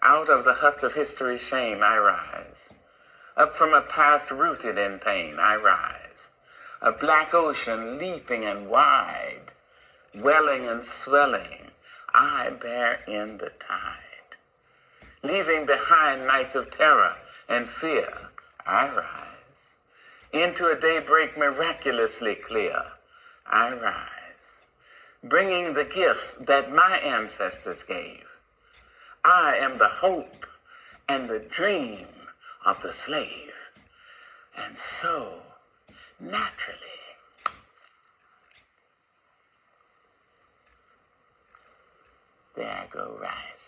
Out of the husk of history's shame I rise. Up from a past rooted in pain I rise. A black ocean leaping and wide, welling and swelling, I bear in the tide. Leaving behind nights of terror and fear, I rise. Into a daybreak miraculously clear, I rise. Bringing the gifts that my ancestors gave. I am the hope and the dream of the slave. And so, naturally, there I go rising.